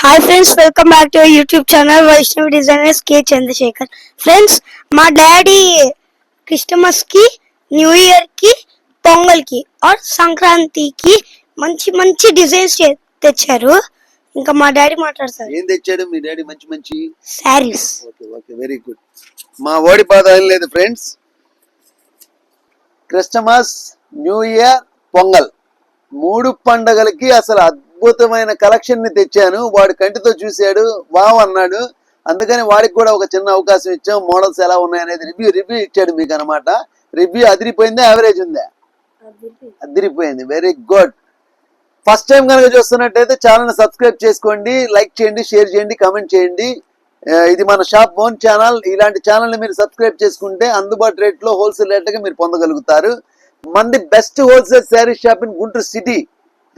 Hi friends, welcome back to our YouTube channel Vaishnavi Designers K Chandrasekhar. Friends, మా daddy Christmas కి, new year కి, పొంగల్ కి are సంక్రాంతికి మంచి మంచి డిజైన్స్ తెచ్చారు. ఇంకా మా డాడీ మాట్లాడతారు. ఏం తెచ్చాడు మీ డాడీ? మంచి మంచి saris. Okay okay, very good. మా ఓడి బాధ ఏం లేదు friends. Christmas, new year, pongal మూడు పండగలకి అసలు అద్భుతమైన కలెక్షన్ ని తెచ్చాను. వాడు కంటితో చూశాడు, వావ్ అన్నాడు. అందుకని వాడికి కూడా ఒక చిన్న అవకాశం ఇచ్చాం. మోడల్స్ ఎలా ఉన్నాయనేది రివ్యూ ఇచ్చాడు మీకు అనమాట. రివ్యూ అదిరిపోయిందా, యావరేజ్ ఉందా? అదిరిపోయింది, వెరీ గుడ్. ఫస్ట్ టైం కనుక చూస్తున్నట్టయితే ఛానల్ సబ్స్క్రైబ్ చేసుకోండి, లైక్ చేయండి, షేర్ చేయండి, కామెంట్ చేయండి. ఇది మన షాప్ ఓన్ ఛానల్. ఇలాంటి ఛానల్ ని మీరు సబ్స్క్రైబ్ చేసుకుంటే అందుబాటు రేట్లో హోల్సేల్ రేట్గా మీరు పొందగలుగుతారు. మంది best wholesale sari shop in Guntur city.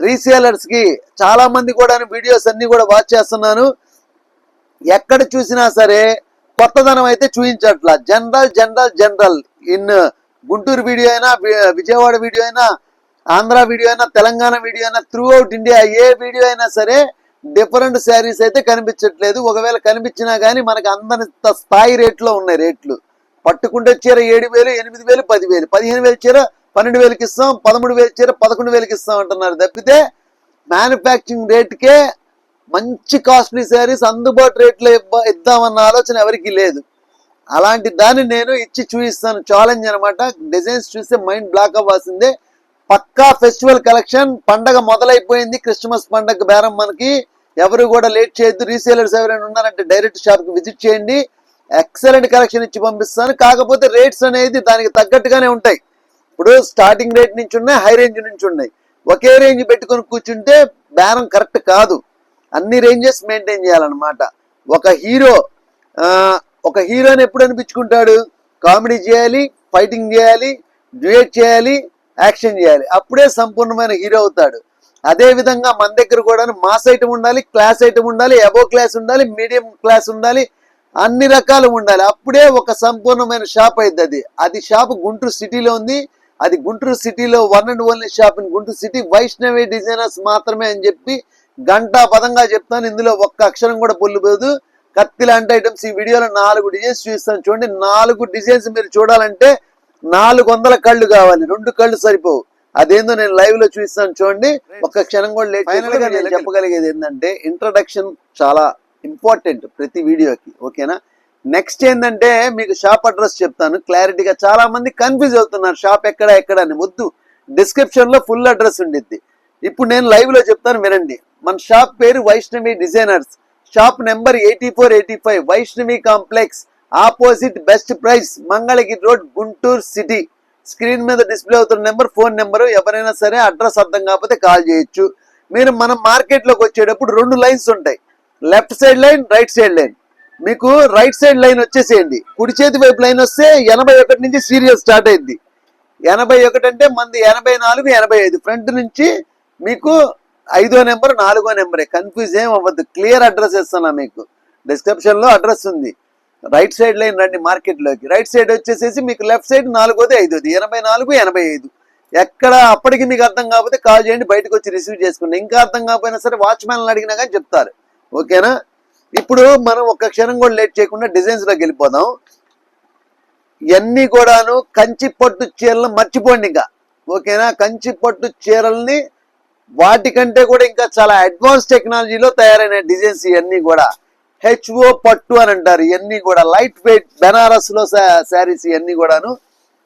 Resellers కి చాలా మంది కూడా వీడియోస్ అన్ని కూడా వాచ్ చేస్తున్నాను. ఎక్కడ చూసినా సరే కొత్తదనం అయితే చూపించట్లా. General general general in Guntur video అయినా, విజయవాడ వీడియో అయినా, ఆంధ్ర వీడియో అయినా, తెలంగాణ వీడియో అయినా, త్రూ అవుట్ ఇండియా ఏ వీడియో అయినా సరే డిఫరెంట్ శారీస్ అయితే కనిపించట్లేదు. ఒకవేళ కనిపించినా కానీ మనకి అందరిత స్థాయి రేట్లో ఉన్నాయి రేట్లు. పట్టుకుంటే చీర 7,000, 8,000, 10,000, 15,000 చీర 12,000కి ఇస్తాం, 13,000 చీర 11,000కి ఇస్తాం అంటున్నారు తప్పితే మ్యానుఫ్యాక్చరింగ్ రేట్కే మంచి కాస్ట్లీ శారీస్ అందుబాటు రేట్లో ఇద్దామన్న ఆలోచన ఎవరికి లేదు. అలాంటి దాన్ని నేను ఇచ్చి చూపిస్తాను. ఛాలెంజ్ అనమాట. డిజైన్స్ చూస్తే మైండ్ బ్లాక్ అవ్వాల్సిందే. పక్కా ఫెస్టివల్ కలెక్షన్. పండగ మొదలైపోయింది. క్రిస్మస్ పండగ బేరం మనకి. ఎవరు కూడా లేట్ చేయొద్దు. రీసేలర్స్ ఎవరైనా ఉన్నారంటే డైరెక్ట్ షాప్ కి విజిట్ చేయండి. ఎక్సలెంట్ కలెక్షన్ ఇచ్చి పంపిస్తాను. కాకపోతే రేట్స్ అనేది దానికి తగ్గట్టుగానే ఉంటాయి. ఇప్పుడు స్టార్టింగ్ రేట్ నుంచి ఉన్నాయి, హై రేంజ్ నుంచి ఉన్నాయి. ఒకే రేంజ్ పెట్టుకొని కూర్చుంటే బేరం కరెక్ట్ కాదు. అన్ని రేంజెస్ మెయింటైన్ చేయాలన్నమాట. ఒక హీరోని ఎప్పుడు అనిపించుకుంటాడు? కామెడీ చేయాలి, ఫైటింగ్ చేయాలి, డ్యూయట్ చేయాలి, యాక్షన్ చేయాలి. అప్పుడే సంపూర్ణమైన హీరో అవుతాడు. అదే విధంగా మన దగ్గర కూడా మాస్ ఐటమ్ ఉండాలి, క్లాస్ ఐటమ్ ఉండాలి, అబో క్లాస్ ఉండాలి, మీడియం క్లాస్ ఉండాలి, అన్ని రకాలు ఉండాలి. అప్పుడే ఒక సంపూర్ణమైన షాప్ అయింది. అది షాప్ గుంటూరు సిటీలో ఉంది. అది గుంటూరు సిటీలో one and only shop in Guntur city. Vaishnavi designers మాత్రమే అని చెప్పి గంటా పదంగా చెప్తాను. ఇందులో ఒక్క అక్షరం కూడా పొల్లుపోదు. కత్తి లాంటి ఐటమ్స్ ఈ వీడియోలో 4 డిజైన్స్ చూపిస్తాను చూడండి. 4 డిజైన్స్ మీరు చూడాలంటే 400 కళ్ళు కావాలి, 2 కళ్ళు సరిపోవు. అదేందో నేను లైవ్ లో చూపిస్తాను చూడండి. ఒక్క క్షణం కూడా లేట్. ఫైనల్ గా నేను చెప్పగలిగేది ఏంటంటే ఇంట్రడక్షన్ చాలా ఇంపార్టెంట్ ప్రతి వీడియోకి. ఓకేనా? నెక్స్ట్ ఏంటంటే మీకు షాప్ అడ్రస్ చెప్తాను క్లారిటీగా. చాలా మంది కన్ఫ్యూజ్ అవుతున్నారు షాప్ ఎక్కడ అని. వద్దు, డిస్క్రిప్షన్ లో ఫుల్ అడ్రస్ ఉండిద్ది. ఇప్పుడు నేను లైవ్ లో చెప్తాను, వినండి. మన షాప్ పేరు Vaishnavi designers. Shop number 8485 Vaishnavi complex, opposite best price, Mangalagiri road, Guntur city. Screen మీద డిస్ప్లే అవుతున్న నెంబర్, ఫోన్ నెంబరు. ఎవరైనా సరే అడ్రస్ అర్థం కాకపోతే కాల్ చేయొచ్చు. మీరు మనం మార్కెట్ లోకి వచ్చేటప్పుడు 2 లైన్స్ ఉంటాయి. Left side line, right side line. మీకు రైట్ సైడ్ లైన్ వచ్చేసేయండి. కుడి చేతి వైపు లైన్ వస్తే 81 నుంచి సీరియల్ స్టార్ట్ అయింది. 81 అంటే మంది 84, 85. ఫ్రంట్ నుంచి మీకు 5వ నెంబర్, 4వ నెంబరే. కన్ఫ్యూజ్ ఏం అవ్వద్దు. క్లియర్ అడ్రస్ ఇస్తున్నా మీకు. డిస్క్రిప్షన్ లో అడ్రస్ ఉంది. రైట్ సైడ్ లైన్ రండి మార్కెట్ లోకి. రైట్ సైడ్ వచ్చేసేసి మీకు లెఫ్ట్ సైడ్ 4వది, 5వది, 84, 85. ఎక్కడ అప్పటికి మీకు అర్థం కాకపోతే కాల్ చేయండి, బయటకు వచ్చి రిసీవ్ చేసుకోండి. ఇంకా అర్థం కాకపోయినా సరే వాచ్మెన్ అడిగినా కానీ చెప్తారు. ఓకేనా? ఇప్పుడు మనం ఒక్క క్షణం కూడా లేట్ చేయకుండా డిజైన్స్ లోకి వెళ్ళిపోదాం. ఇవన్నీ కూడాను కంచి పట్టు చీరలు మర్చిపోండి ఇంకా. ఓకేనా? కంచి పట్టు చీరల్ని వాటికంటే కూడా ఇంకా చాలా అడ్వాన్స్ టెక్నాలజీలో తయారైన డిజైన్స్ ఇవన్నీ కూడా. హెచ్ఓ పట్టు అని అంటారు. ఇవన్నీ కూడా లైట్ వెయిట్ బెనారస్ లో శారీస్ ఇవన్నీ కూడాను.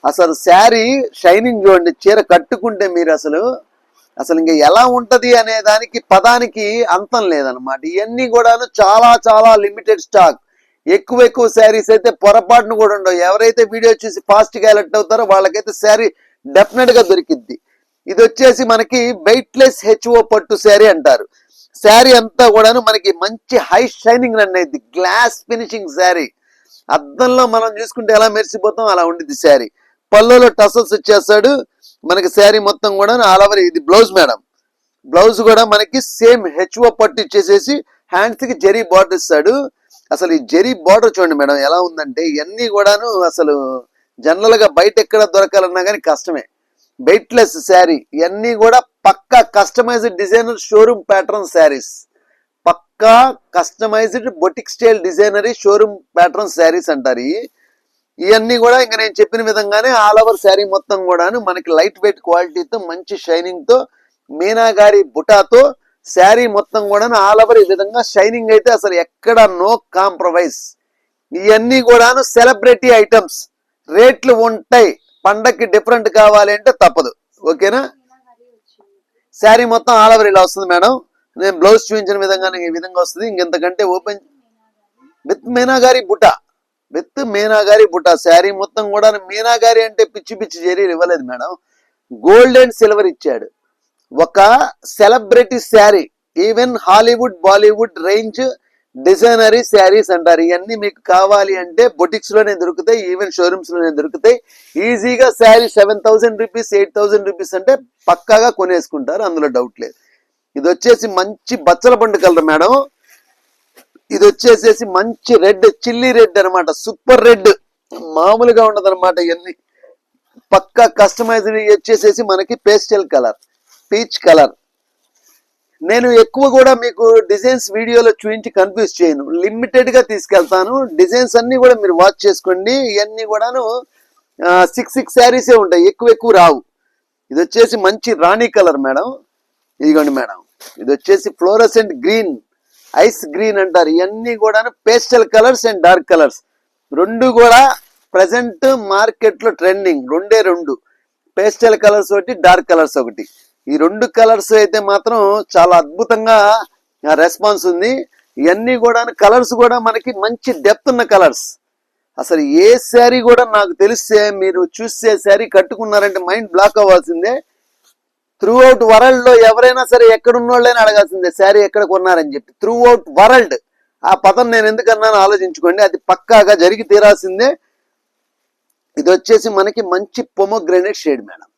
అసలు శారీ షైనింగ్ చూడండి. చీర కట్టుకుంటే మీరు అసలు ఇంకా ఎలా ఉంటది అనే దానికి పదానికి అంతం లేదనమాట. ఇవన్నీ కూడాను చాలా చాలా లిమిటెడ్ స్టాక్. ఎక్కువ శారీస్ అయితే పొరపాటును కూడా ఉండవు. ఎవరైతే వీడియో చూసి ఫాస్ట్ గా ఎలర్ట్ అవుతారో వాళ్ళకైతే శారీ డెఫినెట్ గా దొరికిద్ది. ఇది వచ్చేసి మనకి వెయిట్లెస్ హెచ్ఓ పట్టు శారీ అంటారు. శారీ అంతా కూడాను మనకి మంచి హై షైనింగ్ రన్ అయింది. Glass finishing sari. అద్దంలో మనం చూసుకుంటే ఎలా మెరిసిపోతాం అలా ఉండిద్ది శారీ. పళ్ళులో టసల్స్ వచ్చేస్తాడు మనకి. శారీ మొత్తం కూడా ఆల్ ఓవర్. ఇది బ్లౌజ్ మేడం. బ్లౌజ్ కూడా మనకి సేమ్ హెచ్ఓ పట్టు ఇచ్చేసేసి హ్యాండ్స్ కి జరీ బార్డర్ ఇస్తాడు. అసలు ఈ జరీ బార్డర్ చూడండి మేడం ఎలా ఉందంటే. ఇవన్నీ కూడాను అసలు జనరల్ గా బయట ఎక్కడ దొరకాలన్నా కానీ కష్టమే. వెయిట్లెస్ శారీ. ఇవన్నీ కూడా పక్కా customized designer showroom pattern saris. పక్క పక్కా customized boutique style designer showroom pattern saris అంటారు. ఇవన్నీ కూడా ఇంకా నేను చెప్పిన విధంగానే ఆల్ ఓవర్ శారీ మొత్తం కూడాను మనకి లైట్ వెయిట్ క్వాలిటీతో మంచి షైనింగ్ తో మీనాగారి బుటాతో శారీ మొత్తం కూడాను ఆల్ ఓవర్ ఈ విధంగా షైనింగ్ అయితే అసలు ఎక్కడ నో కాంప్రమైజ్. ఇవన్నీ కూడాను సెలబ్రిటీ ఐటమ్స్, రేట్లు ఉంటాయి. పండక్కి డిఫరెంట్ కావాలి అంటే తప్పదు. ఓకేనా? శారీ మొత్తం ఆల్ ఓవర్ ఇలా వస్తుంది మేడం. నేను బ్లౌజ్ చూపించిన విధంగానే ఈ విధంగా వస్తుంది. ఇంకెంతకంటే open with meenakari buta, with meenakari buta sari మొత్తం కూడా. మీనాగారి అంటే పిచ్చి పిచ్చి జరీలు ఇవ్వలేదు మేడం, గోల్డ్ అండ్ సిల్వర్ ఇచ్చాడు. ఒక celebrity sari, even Hollywood Bollywood range designery saris అంటారు. ఇవన్నీ మీకు కావాలి అంటే బొటిక్స్ లోనే దొరుకుతాయి, ఈవెన్ షోరూమ్స్ లోనే దొరుకుతాయి. ఈజీగా శారీ 7,000 రూపీస్ 8,000 రూపీస్ అంటే పక్కాగా కొనేసుకుంటారు, అందులో డౌట్ లేదు. ఇది వచ్చేసి మంచి బచ్చల పండు కలర్ మేడం. ఇది వచ్చేసేసి మంచి రెడ్, చిల్లీ రెడ్ అనమాట, సూపర్ రెడ్, మామూలుగా ఉండదు అనమాట. ఇవన్నీ పక్కా కస్టమైజ్డ్ వచ్చేసేసి మనకి పేస్టల్ కలర్, పీచ్ కలర్. నేను ఎక్కువ కూడా మీకు డిజైన్స్ వీడియోలో చూపించి కన్ఫ్యూజ్ చేయను, లిమిటెడ్ గా తీసుకెళ్తాను. డిజైన్స్ అన్ని కూడా మీరు వాచ్ చేసుకోండి. ఇవన్నీ కూడాను 6 శారీసే ఉంటాయి, ఎక్కువ రావు. ఇది వచ్చేసి మంచి రాణి కలర్ మేడం. ఇదిగోండి మేడం, ఇది వచ్చేసి ఫ్లోరసెంట్ గ్రీన్, ఐస్ గ్రీన్ అంటారు. ఇవన్నీ కూడా pastel colours and dark colours రెండు కూడా ప్రజెంట్ మార్కెట్ లో ట్రెండింగ్. రెండు పేస్టల్ కలర్స్ ఒకటి, డార్క్ కలర్స్ ఒకటి. ఈ 2 కలర్స్ అయితే మాత్రం చాలా అద్భుతంగా రెస్పాన్స్ ఉంది. ఇవన్నీ కూడా కలర్స్ కూడా మనకి మంచి డెప్త్ ఉన్న కలర్స్. అసలు ఏ శారీ కూడా నాకు తెలిస్తే మీరు చూసే శారీ కట్టుకున్నారంటే మైండ్ బ్లాక్ అవ్వాల్సిందే. త్రూ అవుట్ వరల్డ్ లో ఎవరైనా సరే ఎక్కడున్నోళ్ళైనా అడగాల్సిందే శారీ ఎక్కడ కొన్నారని చెప్పి. త్రూ అవుట్ వరల్డ్, ఆ పదం నేను ఎందుకన్నాను ఆలోచించుకోండి, అది పక్కాగా జరిగి తీరాల్సిందే. ఇది వచ్చేసి మనకి మంచి pomegranate shade madam.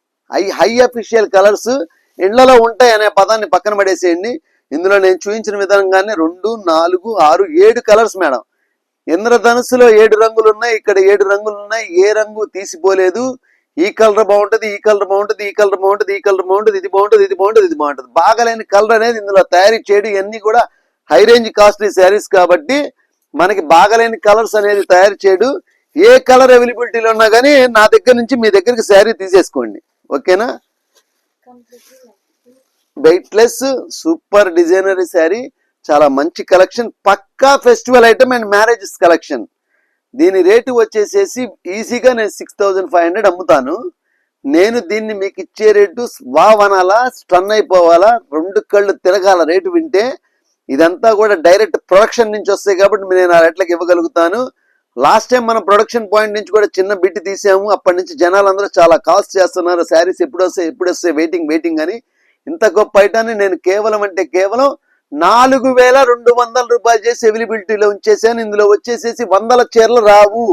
High official colours ఇండ్లలో ఉంటాయి అనే పదాన్ని పక్కన పడేసేయండి. ఇందులో నేను చూపించిన విధంగానే 2, 4, 6, 7 కలర్స్ మేడం. ఇంద్రధనుస్సులో 7 రంగులు ఉన్నాయి, ఇక్కడ 7 రంగులు ఉన్నాయి. ఏ రంగు తీసిపోలేదు. ఈ కలర్ బాగుంటది, ఈ కలర్ బాగుంటది, ఈ కలర్ బాగుంటది, ఈ కలర్ బాగుంటది, ఇది బాగుంటది, ఇది బాగుంటది, ఇది బాగుంటది. బాగలేని కలర్ అనేది ఇందులో తయారీ చేయడం. ఇవన్నీ కూడా హై రేంజ్ కాస్ట్లీ శారీస్ కాబట్టి మనకి బాగలేని కలర్స్ అనేది తయారు చేయడు. ఏ కలర్ అవైలబిలిటీలో ఉన్నా కానీ నా దగ్గర నుంచి మీ దగ్గరికి శారీ తీసేసుకోండి. ఓకేనా? వెయిట్లెస్ సూపర్ డిజైనరీ శారీ, చాలా మంచి కలెక్షన్, పక్కా festival item and marriages collection. దీని రేటు వచ్చేసేసి ఈజీగా నేను 6,500 అమ్ముతాను. నేను దీన్ని మీకు ఇచ్చే రేటు వావనాలా, స్టన్ అయిపోవాలా, 2 కళ్ళు తిరగాల రేటు వింటే. ఇదంతా కూడా డైరెక్ట్ ప్రొడక్షన్ నుంచి వస్తాయి కాబట్టి నేను ఆ రేట్లకు ఇవ్వగలుగుతాను. లాస్ట్ టైం మనం ప్రొడక్షన్ పాయింట్ నుంచి కూడా చిన్న బిట్ తీసాము. అప్పటి నుంచి జనాలందరూ చాలా కాస్ట్ చేస్తున్నారు, శారీస్ ఎప్పుడు వస్తాయి వెయిటింగ్ అని. ఇంత గొప్ప ఐటాన్ని నేను కేవలం 4,200 రూపాయలు చేసి అవైలబిలిటీలో ఉంచేసాను. ఇందులో వచ్చేసేసి 100 చీరలు రావు,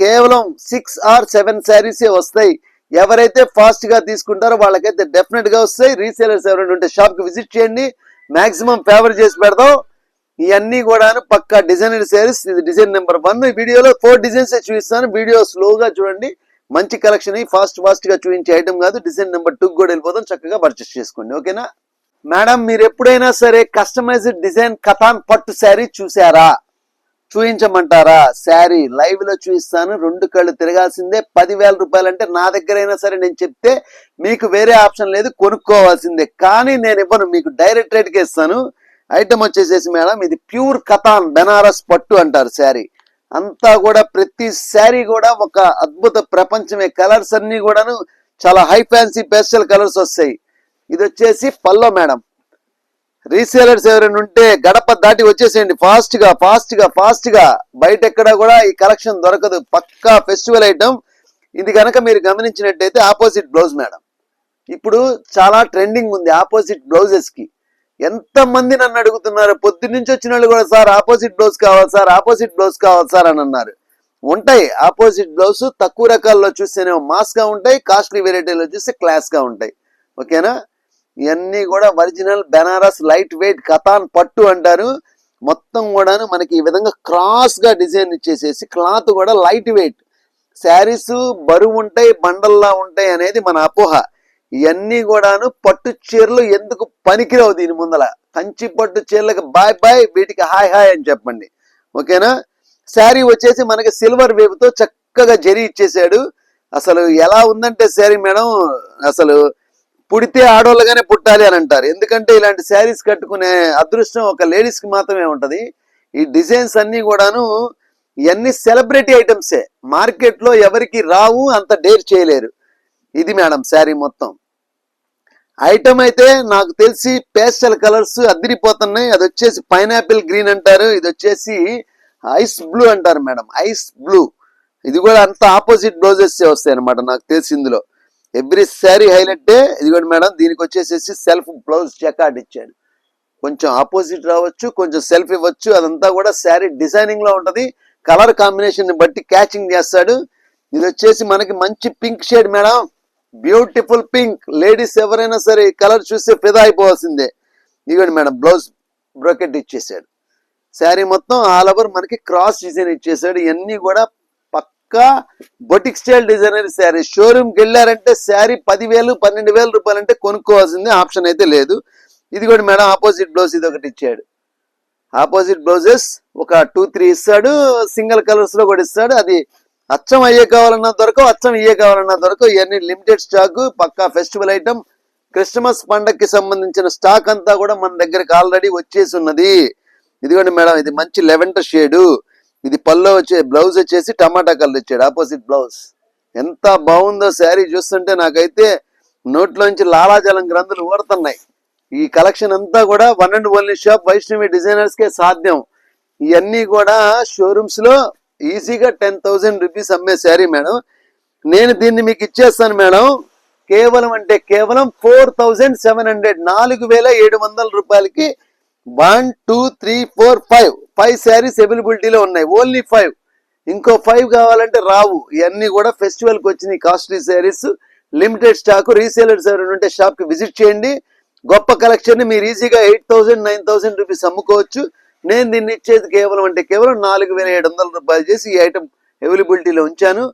కేవలం 6 or 7 శారీసే వస్తాయి. ఎవరైతే ఫాస్ట్ గా తీసుకుంటారో వాళ్ళకైతే డెఫినెట్ గా వస్తాయి. రీసేలర్స్ ఎవరైనా ఉంటే షాప్ కి విజిట్ చేయండి, మాక్సిమం ఫేవర్ చేసి పెడదాం. ఇవన్నీ కూడా పక్కా డిజైనర్ శారీస్. ఇది డిజైన్ నెంబర్ 1. ఈ వీడియోలో 4 డిజైన్స్ చూపిస్తాను, వీడియో స్లోగా చూడండి. మంచి కలెక్షన్, ఫాస్ట్ గా చూపించే ఐటమ్ కాదు. డిజైన్ నెంబర్ 2 కూడా వెళ్ళిపోతాం, చక్కగా పర్చేస్ చేసుకోండి. ఓకేనా మేడం? మీరు ఎప్పుడైనా సరే కస్టమైజ్డ్ డిజైన్ కథాన్ పట్టు శారీ చూసారా? చూపించమంటారా? శారీ లైవ్ లో చూపిస్తాను, 2 కళ్ళు తిరగాల్సిందే. 10,000 రూపాయలు అంటే నా దగ్గర అయినా సరే నేను చెప్తే మీకు వేరే ఆప్షన్ లేదు, కొనుక్కోవాల్సిందే. కానీ నేను ఇవ్వను, మీకు డైరెక్ట్ రేట్కే ఇస్తాను. ఐటమ్ వచ్చేసేసి మేడం, ఇది ప్యూర్ కథాన్ బెనారస్ పట్టు అంటారు శారీ. అంతా కూడా ప్రతి శారీ కూడా ఒక అద్భుత ప్రపంచమే. కలర్స్ అన్ని కూడాను చాలా హై ఫ్యాన్సీ పేస్టల్ కలర్స్ వస్తాయి. ఇది వచ్చేసి పల్లో మేడం. రీసేలర్స్ ఎవరైనా ఉంటే గడప దాటి వచ్చేసేయండి ఫాస్ట్ గా. బయట ఎక్కడ కూడా ఈ కలెక్షన్ దొరకదు, పక్కా ఫెస్టివల్ ఐటమ్. ఇది కనుక మీరు గమనించినట్టయితే ఆపోజిట్ బ్లౌజ్ మేడం. ఇప్పుడు చాలా ట్రెండింగ్ ఉంది ఆపోజిట్ బ్లౌజెస్ కి. ఎంత మంది నన్ను అడుగుతున్నారు, పొద్దు నుంచి వచ్చిన వాళ్ళు కూడా, సార్ ఆపోజిట్ బ్లౌజ్ కావాలి సార్, ఆపోజిట్ బ్లౌజ్ కావాలి సార్ అని అన్నారు. ఉంటాయి ఆపోజిట్ బ్లౌజ్. తక్కువ రకాల్లో చూస్తేనేమో మాస్ గా ఉంటాయి, కాస్ట్లీ వెరైటీలో చూస్తే క్లాస్ గా ఉంటాయి. ఓకేనా? ఇవన్నీ కూడా original Banaras light weight katan పట్టు అంటారు. మొత్తం కూడాను మనకి ఈ విధంగా క్రాస్ గా డిజైన్ ఇచ్చేసేసి, క్లాత్ కూడా లైట్ వెయిట్. శారీస్ బరువు ఉంటాయి, బండల్లా ఉంటాయి అనేది మన అపోహ. ఇవన్నీ కూడాను పట్టు చీరలు ఎందుకు పనికిరావు దీని ముందల. కంచి పట్టు చీరలకు బాయ్ బాయ్, వీటికి హాయ్ హాయ్ అని చెప్పండి. ఓకేనా. శారీ వచ్చేసి మనకి సిల్వర్ వేవ్ తో చక్కగా జరీ ఇచ్చేసాడు. అసలు ఎలా ఉందంటే శారీ మేడం, అసలు పుడితే ఆడోళ్ళగానే పుట్టాలి అని అంటారు. ఎందుకంటే ఇలాంటి శారీస్ కట్టుకునే అదృష్టం ఒక లేడీస్ కి మాత్రమే ఉంటది. ఈ డిజైన్స్ అన్ని కూడాను ఇవన్నీ సెలబ్రిటీ ఐటమ్సే, మార్కెట్ లో ఎవరికి రావు, అంత డేర్ చేయలేరు. ఇది మేడం శారీ మొత్తం. ఐటమ్ అయితే నాకు తెలిసి పేస్టల్ కలర్స్ అదిరిపోతున్నాయి. అది వచ్చేసి పైనాపిల్ గ్రీన్ అంటారు, ఇది వచ్చేసి ఐస్ బ్లూ అంటారు మేడం, ఐస్ బ్లూ. ఇది కూడా అంత ఆపోజిట్ బ్లౌజెస్ వస్తాయి అనమాట నాకు తెలిసి ఇందులో. ఎవ్రీ శారీ హైలైటే. ఇది కూడా మేడం, దీనికి వచ్చేసేసి సెల్ఫ్ బ్లౌజ్ చెకాట్ ఇచ్చాడు. కొంచెం ఆపోజిట్ రావచ్చు, కొంచెం సెల్ఫ్ ఇవ్వచ్చు, అదంతా కూడా శారీ డిజైనింగ్ లో ఉంటది. కలర్ కాంబినేషన్ బట్టి క్యాచింగ్ చేస్తాడు. ఇది వచ్చేసి మనకి మంచి pink shade madam, beautiful pink. Ladies ఎవరైనా సరే కలర్ చూస్తే ఫిదా అయిపోవాల్సిందే. ఇదిగోండి మేడం, బ్లౌజ్ బ్రోకెట్ ఇచ్చేసాడు. శారీ మొత్తం ఆల్ ఓవర్ మనకి క్రాస్ డిజైన్ ఇచ్చేసాడు. ఇవన్నీ కూడా పక్కా బొటిక్ స్టైల్ డిజైనర్ శారీ. షోరూమ్కి వెళ్ళారంటే శారీ 10,000 12,000 రూపాయలు అంటే కొనుక్కోవాల్సిందే, ఆప్షన్ అయితే లేదు. ఇది కూడా మేడం ఆపోజిట్ బ్లౌజ్ ఇది ఒకటి ఇచ్చాడు. ఆపోజిట్ బ్లౌజెస్ ఒక 2-3 ఇస్తాడు, సింగిల్ కలర్స్ లో కూడా ఇస్తాడు. అది అచ్చం అయ్యే కావాలన్నా దొరకవు, అచ్చం ఇయ్యే కావాలన్నా దొరకవు. ఇవన్నీ లిమిటెడ్ స్టాక్, పక్కా ఫెస్టివల్ ఐటమ్. క్రిస్మస్ పండగకి సంబంధించిన స్టాక్ అంతా కూడా మన దగ్గరికి ఆల్రెడీ వచ్చేసి ఉన్నది. ఇదిగోండి మేడం, ఇది మంచి లెవెండర్ షేడు. ఇది పల్లో వచ్చే బ్లౌజ్ వచ్చేసి టమాటా కలర్ ఇచ్చాడు, ఆపోజిట్ బ్లౌజ్. ఎంత బాగుందో శారీ చూస్తుంటే నాకైతే నోట్లోంచి లాలాజలం గ్రంథులు ఊరుతున్నాయి. ఈ కలెక్షన్ అంతా కూడా one and only shop Vaishnavi designers కే సాధ్యం. ఇవన్నీ కూడా షోరూమ్స్ లో ఈజీగా 10,000 రూపీస్ అమ్మే శారీ మేడం. నేను దీన్ని మీకు ఇచ్చేస్తాను మేడం, కేవలం అంటే కేవలం 4,700, 4,700 రూపాయలకి. 1 2 3 4 5 శారీస్ అవైలబిలిటీలో ఉన్నాయి. ఓన్లీ 5, ఇంకో 5 కావాలంటే రావు. ఇవన్నీ కూడా ఫెస్టివల్ కి వచ్చిన costly saris, limited stock. Resellers ఎవరైనా ఉంటే షాప్ కి విజిట్ చేయండి. గొప్ప కలెక్షన్ ని మీరు ఈజీగా 8,000 9,000 రూపీస్ అమ్ముకోవచ్చు. నేను దీన్ని ఇచ్చేది కేవలం అంటే కేవలం 4,700 రూపాయలు చేసి ఈ ఐటమ్ అవైలబిలిటీలో ఉంచాను.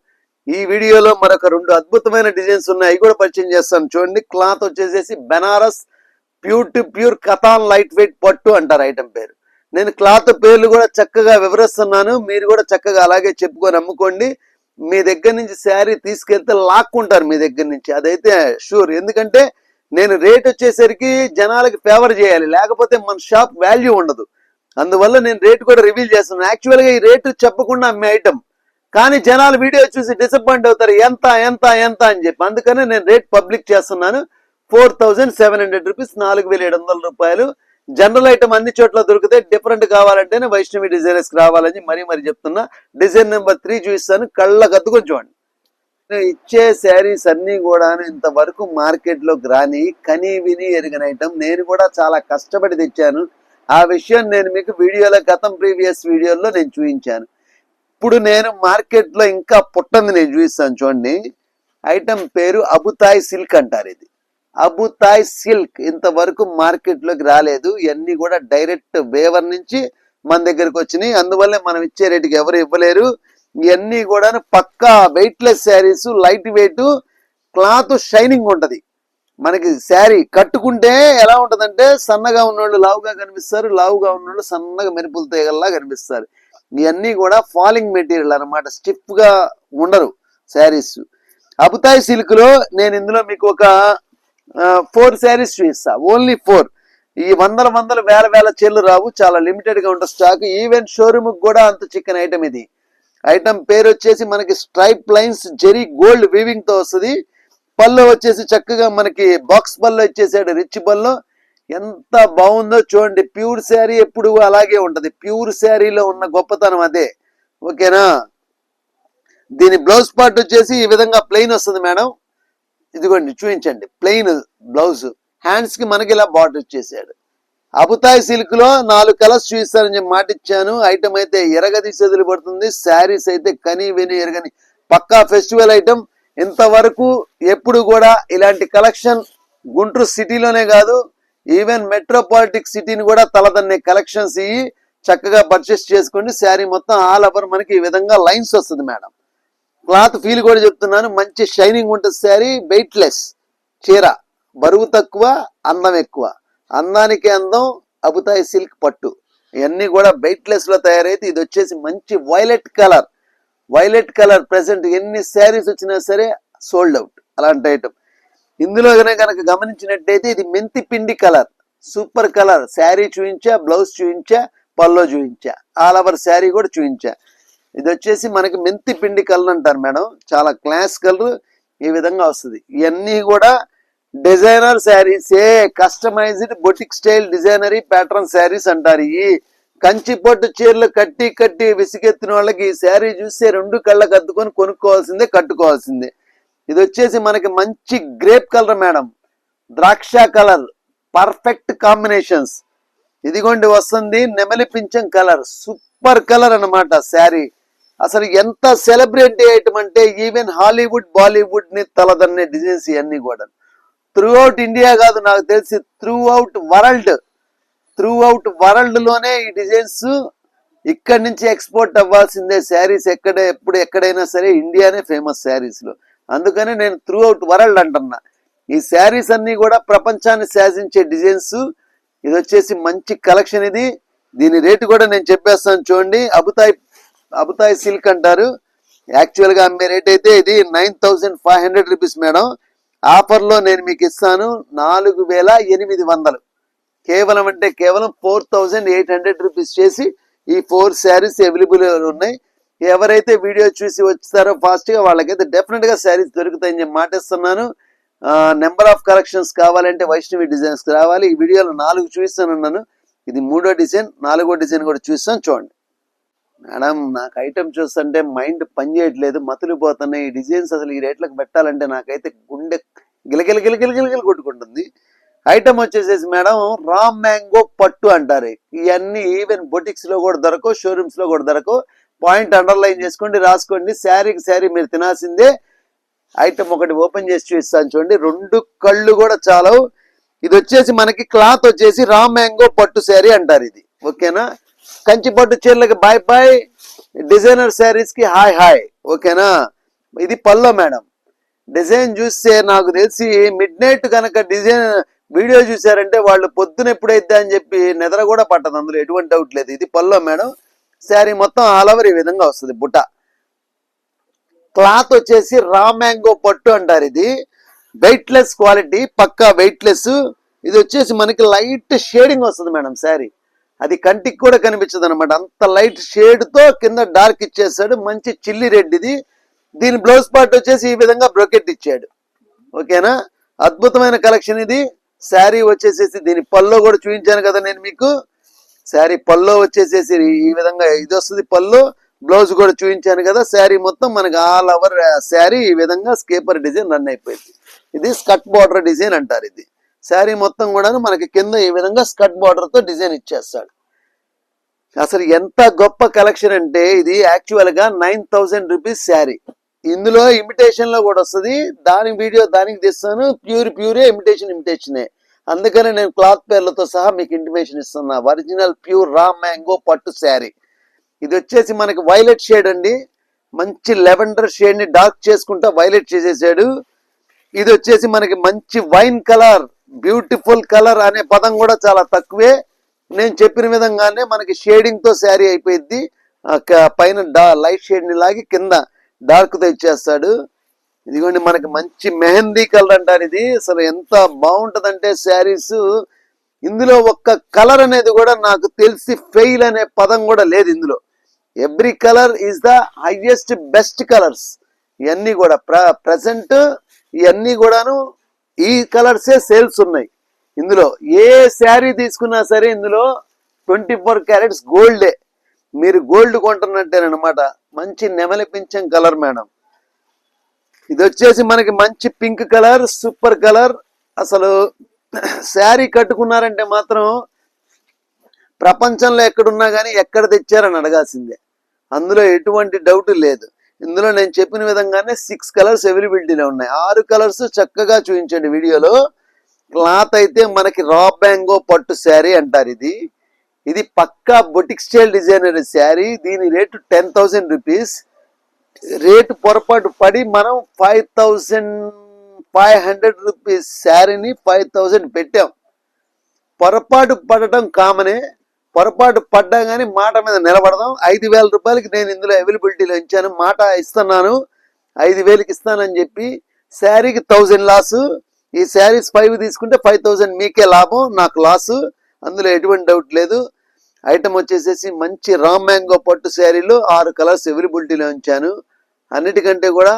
ఈ వీడియోలో మరొక 2 అద్భుతమైన డిజైన్స్ ఉన్నాయి, అవి కూడా పరిచయం చేస్తాను. చూడండి, క్లాత్ వచ్చేసేసి Banaras pure to pure katan light weight పట్టు అంటారు ఐటమ్ పేరు. నేను క్లాత్ పేర్లు కూడా చక్కగా వివరిస్తున్నాను, మీరు కూడా చక్కగా అలాగే చెప్పుకొని అమ్ముకోండి. మీ దగ్గర నుంచి శారీ తీసుకెళ్తే లాక్కుంటారు మీ దగ్గర నుంచి, అదైతే షూర్. ఎందుకంటే నేను రేట్ వచ్చేసరికి జనాలకి ఫేవర్ చేయాలి, లేకపోతే మన షాప్ వాల్యూ ఉండదు. అందువల్ల నేను రేట్ కూడా రివీల్ చేస్తున్నాను. యాక్చువల్గా ఈ రేటు చెప్పకుండా అమ్మే ఐటమ్, కానీ జనాలు వీడియో చూసి డిసప్పాయింట్ అవుతారు, ఎంత ఎంత ఎంత అని చెప్పి. అందుకనే నేను రేట్ పబ్లిక్ చేస్తున్నాను. 4,700 రూపీస్, 4,700 రూపాయలు. జనరల్ ఐటమ్ అన్ని చోట్ల దొరుకుతాయి. డిఫరెంట్ కావాలంటేనే వైష్ణవి డిజైనర్స్ రావాలని మరీ చెప్తున్నా. డిజైన్ నెంబర్ 3 చూపిస్తాను, కళ్ళకు అద్దుకొని చూడండి. ఇచ్చే శారీస్ అన్ని కూడా ఇంతవరకు మార్కెట్ లోకి రాని, కని విని ఎరిగిన ఐటమ్. నేను కూడా చాలా కష్టపడి తెచ్చాను. ఆ విషయం నేను మీకు వీడియోలో, గతం ప్రీవియస్ వీడియోలో నేను చూపించాను. ఇప్పుడు నేను మార్కెట్ లో ఇంకా పుట్టంది నేను చూపిస్తాను. చూడండి, ఐటమ్ పేరు అబుతాయ్ సిల్క్ అంటారు. ఇది అబుతాయ్ సిల్క్ ఇంతవరకు మార్కెట్ లోకి రాలేదు. ఇవన్నీ కూడా డైరెక్ట్ వేవర్ నుంచి మన దగ్గరకు వచ్చినాయి. అందువల్లే మనం ఇచ్చే రేటుకి ఎవరు ఇవ్వలేరు. ఇవన్నీ కూడా పక్కా weightless saris, light weight, cloth shining ఉంటది. మనకి శారీ కట్టుకుంటే ఎలా ఉంటదంటే, సన్నగా ఉన్నోళ్ళు లావుగా కనిపిస్తారు, లావుగా ఉన్నోళ్ళు సన్నగా మెరుపులు తీగల్లా కనిపిస్తారు. ఇవన్నీ కూడా ఫాలింగ్ మెటీరియల్ అన్నమాట, స్టిఫ్ గా ఉండరు శారీస్. అబుతాయ్ సిల్క్ లో నేను ఇందులో మీకు ఒక 4 శారీస్ చూపిస్తా, ఓన్లీ 4. ఈ వందల వేల చీరలు రావు, చాలా లిమిటెడ్ గా ఉంటుంది స్టాక్. ఈవెన్ షోరూమ్ కూడా అంత చికెన్ ఐటమ్. ఇది ఐటమ్ పేరు వచ్చేసి మనకి stripe lines zari gold weaving తో వస్తుంది. పళ్ళు వచ్చేసి చక్కగా మనకి బాక్స్ పళ్ళు ఇచ్చేసాడు, రిచ్ పళ్ళు. ఎంత బాగుందో చూడండి. ప్యూర్ శారీ ఎప్పుడు అలాగే ఉంటది, ప్యూర్ శారీలో ఉన్న గొప్పతనం అదే. ఓకేనా. దీని బ్లౌజ్ పార్ట్ వచ్చేసి ఈ విధంగా ప్లెయిన్ వస్తుంది మేడం. ఇదిగోండి చూపించండి, ప్లెయిన్ బ్లౌజ్. హ్యాండ్స్ కి మనకి ఇలా బార్డర్ ఇచ్చేసాడు. అబుతాయ్ సిల్క్ లో 4 కలర్స్ చూపిస్తానని చెప్పి మాట ఇచ్చాను. ఐటమ్ అయితే ఎరగదీసి వదిలిపడుతుంది. శారీస్ అయితే కని విని ఎరగని పక్కా ఫెస్టివల్ ఐటమ్. ఇంతవరకు ఎప్పుడు కూడా ఇలాంటి కలెక్షన్ గుంటూరు సిటీలోనే కాదు, ఈవెన్ మెట్రోపాలిటిక్ సిటీని కూడా తలదన్నే కలెక్షన్స్ ఇవి. చక్కగా పర్చేస్ చేసుకోండి. శారీ మొత్తం ఆల్ ఓవర్ మనకి ఈ విధంగా లైన్స్ వస్తుంది మేడం. క్లాత్ ఫీల్ కూడా చెప్తున్నాను, మంచి షైనింగ్ ఉంటుంది శారీ. వెయిట్లెస్ చీర, బరువు తక్కువ, అందం ఎక్కువ. అందానికి అందం, అబుతాయి సిల్క్ పట్టు. ఇవన్నీ కూడా వెయిట్లెస్ లో తయారైతే ఇది వచ్చేసి మంచి వైలెట్ కలర్ ప్రెసెంట్ ఎన్ని శారీస్ వచ్చినా సరే సోల్డ్ అవుట్ అలాంటి ఐటమ్. ఇందులో కనుక గమనించినట్టయితే ఇది మెంతి పిండి కలర్, సూపర్ కలర్. శారీ చూపించా, బ్లౌజ్ చూపించా, పల్లో చూపించా, ఆల్ ఓవర్ శారీ కూడా చూపించా. ఇది వచ్చేసి మనకి మెంతి పిండి కలర్ అంటారు మేడం, చాలా క్లాస్ కలర్. ఈ విధంగా వస్తుంది. ఇవన్నీ కూడా డిజైనర్ శారీసే, customized boutique style designer pattern saris అంటారు. ఈ కంచి పట్టు చీరలు కట్టి విసిగెత్తిన వాళ్ళకి ఈ శారీ చూస్తే రెండు కళ్ళకు అద్దుకొని కొనుక్కోవాల్సిందే, కట్టుకోవాల్సిందే. ఇది వచ్చేసి మనకి మంచి గ్రేప్ కలర్ మేడం, ద్రాక్ష కలర్, పర్ఫెక్ట్ కాంబినేషన్స్. ఇదిగోండి వస్తుంది నెమలి పింఛం కలర్, సూపర్ కలర్ అన్నమాట శారీ. అసలు ఎంత సెలబ్రిటీ ఐటమ్ అంటే ఈవెన్ హాలీవుడ్ బాలీవుడ్ ని తలదన్నే డిజైన్స్ ఇవన్నీ కూడా. త్రూ అవుట్ ఇండియా కాదు, నాకు తెలిసి త్రూ అవుట్ వరల్డ్ లోనే ఈ డిజైన్స్ ఇక్కడి నుంచి ఎక్స్పోర్ట్ అవ్వాల్సిందే. శారీస్ ఎక్కడైనా సరే ఇండియానే ఫేమస్ శారీస్ లో. అందుకని నేను త్రూ అవుట్ వరల్డ్ అంటున్నా. ఈ శారీస్ అన్ని కూడా ప్రపంచాన్ని శాసించే డిజైన్స్. ఇది వచ్చేసి మంచి కలెక్షన్. దీని రేటు కూడా నేను చెప్పేస్తాను చూడండి. అబుతాయి సిల్క్ అంటారు. యాక్చువల్ గా అమ్మే రేట్ అయితే ఇది 9,500 రూపీస్ మేడం. ఆఫర్ లో నేను మీకు ఇస్తాను 4,800. కేవలం 4,800 రూపీస్ చేసి ఈ 4 శారీస్ అవైలబుల్ ఉన్నాయి. ఎవరైతే వీడియో చూసి వచ్చారో ఫాస్ట్ గా వాళ్ళకైతే డెఫినెట్ గా శారీస్ దొరుకుతాయని చెప్పి మాటిస్తున్నాను. నెంబర్ ఆఫ్ కలెక్షన్స్ కావాలంటే వైష్ణవి డిజైన్స్ రావాలి. ఈ వీడియోలో 4 చూపిస్తానున్నాను. ఇది 3వ డిజైన్, 4వ డిజైన్ కూడా చూస్తాను చూడండి. మేడం నాకు ఐటమ్ చూస్తుంటే మైండ్ పని చేయట్లేదు, మతులిపోతున్నాయి. ఈ డిజైన్స్ అసలు ఈ రేట్లకు పెట్టాలంటే నాకైతే గుండె గిలగిల కొట్టుకుంటుంది. ఐటమ్ వచ్చేసేసి మేడం రా మ్యాంగో పట్టు అంటారు. ఇవన్నీ ఈవెన్ బొటిక్స్ లో కూడా దొరకవు, షోరూమ్స్ లో కూడా దొరకవు. పాయింట్ అండర్లైన్ చేసుకోండి, రాసుకోండి. శారీకి శారీ మీరు తినాల్సిందే. ఐటమ్ ఒకటి ఓపెన్ చేసి చూపిస్తాను చూడండి. 2 కళ్ళు కూడా చాలవు. ఇది వచ్చేసి మనకి క్లాత్ వచ్చేసి రా మ్యాంగో పట్టు శారీ అంటారు. ఇది ఓకేనా. కంచి పట్టు చీరలకి బాయ్, డిజైనర్ శారీస్ కి హాయ్. ఓకేనా. ఇది పల్లో మేడం. డిజైన్ చూస్తే నాకు తెలిసి మిడ్ నైట్ కనుక డిజైన్ వీడియో చూసారంటే వాళ్ళు పొద్దున ఎప్పుడైతే అని చెప్పి నిద్ర కూడా పట్టదు, అందులో ఎటువంటి డౌట్ లేదు. ఇది పల్లో మేడం. శారీ మొత్తం ఆల్ ఓవర్ ఈ విధంగా వస్తుంది. బుట్ట క్లాత్ వచ్చేసి రా మ్యాంగో పట్టు అంటారు. ఇది వెయిట్లెస్ క్వాలిటీ, పక్కా వెయిట్లెస్. ఇది వచ్చేసి మనకి లైట్ షేడింగ్ వస్తుంది మేడం శారీ. అది కంటికి కూడా కనిపించదు అనమాట. అంత లైట్ షేడ్ తో కింద డార్క్ ఇచ్చేస్తాడు. మంచి చిల్లి రెడ్ ఇది. దీని బ్లౌజ్ పార్ట్ వచ్చేసి ఈ విధంగా బ్రోకెట్ ఇచ్చాడు. ఓకేనా. అద్భుతమైన కలెక్షన్ ఇది. శారీ వచ్చేసేసి దీని పల్లో కూడా చూపించాను కదా నేను మీకు. శారీ పల్లో వచ్చేసేసి ఈ విధంగా ఇది వస్తుంది పల్లో. బ్లౌజ్ కూడా చూపించాను కదా. శారీ మొత్తం మనకి ఆల్ ఓవర్ శారీ ఈ విధంగా స్కేపర్ డిజైన్ రన్ అయిపోయింది. ఇది స్కర్ట్ బార్డర్ డిజైన్ అంటారు. ఇది శారీ మొత్తం కూడా మనకి కింద ఈ విధంగా స్కర్ట్ బార్డర్ తో డిజైన్ ఇచ్చేస్తాడు. అసలు ఎంత గొప్ప కలెక్షన్ అంటే ఇది యాక్చువల్ గా 9,000 రూపీస్ శారీ. ఇందులో ఇమిటేషన్ లో కూడా వస్తుంది. దాని వీడియో దానికి తీస్తాను. ప్యూరే ఇమిటేషనే. అందుకని నేను క్లాత్ పేర్లతో సహా మీకు ఇంటిమేషన్ ఇస్తున్నా. ఒరిజినల్ ప్యూర్ రా మ్యాంగో పట్టు శారీ. ఇది వచ్చేసి మనకి వైలెట్ షేడ్ అండి. మంచి లెవెండర్ షేడ్ ని డార్క్ చేసుకుంటా వైలెట్ చేసేసాడు. ఇది వచ్చేసి మనకి మంచి వైన్ కలర్, బ్యూటిఫుల్ కలర్ అనే పదం కూడా చాలా తక్కువే. నేను చెప్పిన విధంగానే మనకి షేడింగ్ తో శారీ అయిపోయింది. పైన లైట్ షేడ్ ని లాగి కింద డార్క్ తో ఇచ్చేస్తాడు. ఇదిగోండి మనకి మంచి మెహందీ కలర్ అంటారు. ఇది అసలు ఎంత బాగుంటదంటే శారీస్. ఇందులో ఒక్క కలర్ అనేది కూడా నాకు తెలిసి ఫెయిల్ అనే పదం కూడా లేదు ఇందులో. Every colour is the highest best colours. ఇవన్నీ కూడా ప్రజెంట్ ఇవన్నీ కూడాను ఈ కలర్సే సేల్స్ ఉన్నాయి. ఇందులో ఏ శారీ తీసుకున్నా సరే ఇందులో 24 క్యారెట్స్ గోల్డే. మీరు గోల్డ్ కొంటున్నట్టేనమాట. మంచి నెమలి పింఛం కలర్ మేడం. ఇది వచ్చేసి మనకి మంచి పింక్ కలర్, సూపర్ కలర్. అసలు శారీ కట్టుకున్నారంటే మాత్రం ప్రపంచంలో ఎక్కడున్నా కానీ ఎక్కడ తెచ్చారని అడగాల్సిందే. అందులో ఎటువంటి డౌట్ లేదు. ఇందులో నేను చెప్పిన విధంగానే 6 కలర్స్ అవైలబిలిటీలో ఉన్నాయి. 6 కలర్స్ చక్కగా చూపించండి వీడియోలో. క్లాత్ అయితే మనకి రా మ్యాంగో పట్టు శారీ అంటారు. ఇది పక్కా బొటిక్ స్టైల్ డిజైనర్ శారీ. దీని రేటు 10,000 రూపీస్. రేటు పొరపాటు పడి మనం 5,500 రూపీస్ శారీని 5,000 పెట్టాం. పొరపాటు పడటం కామనే. పొరపాటు పడ్డా కానీ మాట మీద నిలబడదాం. 5,000 రూపాయలకి నేను ఇందులో అవైలబిలిటీలో ఇచ్చాను, మాట ఇస్తున్నాను, 5,000కి ఇస్తానని చెప్పి. శారీకి 1000 లాసు. ఈ శారీస్ 5 తీసుకుంటే 5,000 మీకే లాభం, నాకు లాసు, అందులో ఎటువంటి డౌట్ లేదు. ఐటమ్ వచ్చేసేసి మంచి రామ్ మ్యాంగో పట్టు శారీలో 6 కలర్స్ అవైలబిలిటీలో ఉంచాను. అన్నిటికంటే కూడా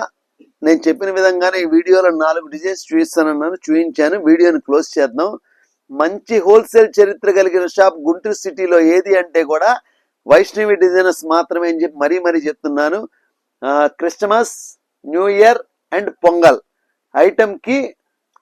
నేను చెప్పిన విధంగానే ఈ వీడియోలో 4 డిజైన్స్ చూపిస్తానన్నాను, చూపించాను. వీడియోని క్లోజ్ చేద్దాం. మంచి హోల్సేల్ చరిత్ర కలిగిన షాప్ గుంటూరు సిటీలో ఏది అంటే కూడా వైష్ణవి డిజైనర్స్ మాత్రమే అని చెప్పి మరీ చెప్తున్నాను. Christmas, new year and Pongal ఐటమ్కి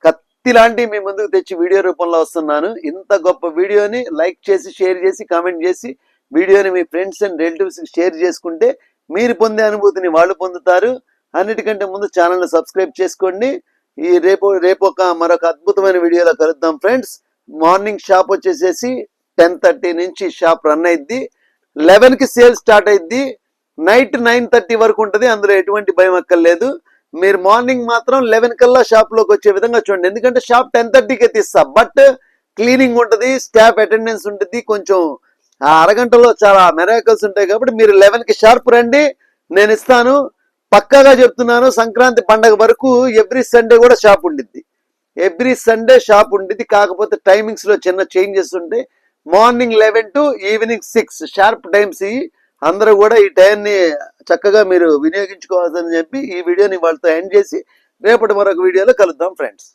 కత్తి లాంటి మీ ముందుకు తెచ్చి వీడియో రూపంలో వస్తున్నాను. ఇంత గొప్ప వీడియోని లైక్ చేసి, షేర్ చేసి, కామెంట్ చేసి, వీడియోని మీ ఫ్రెండ్స్ అండ్ రిలేటివ్స్కి షేర్ చేసుకుంటే మీరు పొందే అనుభూతిని వాళ్ళు పొందుతారు. అన్నిటికంటే ముందు ఛానల్ని సబ్స్క్రైబ్ చేసుకోండి. ఈ రేపు మరొక అద్భుతమైన వీడియోలో కలుద్దాం ఫ్రెండ్స్. మార్నింగ్ షాప్ వచ్చేసేసి 10:30 నుంచి షాప్ రన్ అయిద్ది, 11కి సేల్ స్టార్ట్ అయిద్ది, నైట్ 9:30 వరకు ఉంటుంది. అందులో ఎటువంటి భయం అక్కర్లేదు. మీరు మార్నింగ్ మాత్రం 11 కల్లా షాప్ లోకి వచ్చే విధంగా చూడండి. ఎందుకంటే షాప్ 10:30కే తీస్తా, బట్ క్లీనింగ్ ఉంటుంది, స్టాఫ్ అటెండెన్స్ ఉంటుంది, కొంచెం ఆ అరగంటలో చాలా మెరాకల్స్ ఉంటాయి. కాబట్టి మీరు 11కి షార్ప్ రండి, నేను ఇస్తాను. పక్కాగా చెప్తున్నాను, సంక్రాంతి పండగ వరకు ఎవ్రీ సండే కూడా షాప్ ఉండిద్ది. ఎవ్రీ సండే షాప్ ఉండిద్ది. కాకపోతే టైమింగ్స్ లో చిన్న చేంజెస్ ఉంటాయి. Morning 11 to evening 6 sharp times. అందరూ కూడా ఈ టైంని చక్కగా మీరు వినియోగించుకోవాలని చెప్పి ఈ వీడియోని వాళ్ళతో ఎండ్ చేసి రేపటి మరొక వీడియోలో కలుద్దాం ఫ్రెండ్స్.